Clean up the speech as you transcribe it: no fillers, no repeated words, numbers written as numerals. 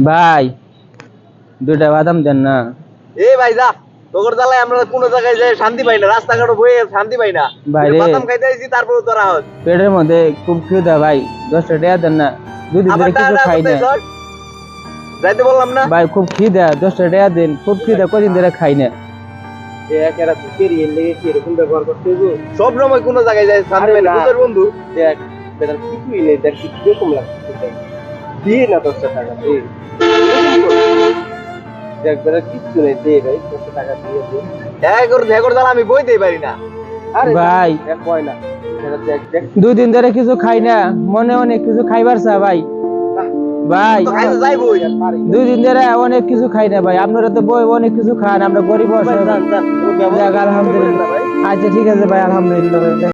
ভাই দুইটা বাদাম দেন না। এ ভাই যা, তোর জ্বালায় আমরা কোনো জায়গায় যাই শান্তি পাই না, রাস্তাঘাটে বয়ে শান্তি পাই না। বাইরে বাদাম খাইতে আইছি তারপরে তোরা হস পেটের মধ্যে খুব খিদা ভাই, 10টা টাকা দেন না, দুদিন আবার ধরে কিছু টাকা খাই না যাইতে বললাম না। ভাই, খুব খিদা, 10টা টাকা দেন, খুব খিদা, কদিন ধরে খাই না। একেরা তুকের লেগে কি এরকম ব্যবহার করতে হবে? সব সময় কোনো জায়গায় যাই শান্তি পাই না, না। তোর বন্ধু। দেখ বেদার কিছুই নেই, দেখ কি কিরকম লাগছে, দিয়ে না 10টা টাকা দে। দেখ বেদার কিচ্ছু নেই, দে ভাই 10টা টাকা দিয়ে দে। ঝেগর জ্বালা আমি বইতেই পারি না। আরে ভাই দেখ হয় না, বেদার দেখ দেখ দুদিন ধরে কিছু খাই না, মনে অনেক কিছু খাইবার চা ভাই। ভাই তো খাইতে যাইবই। দুদিন ধরে অনেক কিছু খাই না ভাই, আপনারা তো বই অনেক কিছু খান, আমরা গরিব ভাই, যান, যান, ওর ব্যবহার যাক আলহামদুলিল্লাহ। ভাই। আচ্ছা ঠিক আছে ভাই, আলহামদুলিল্লাহ।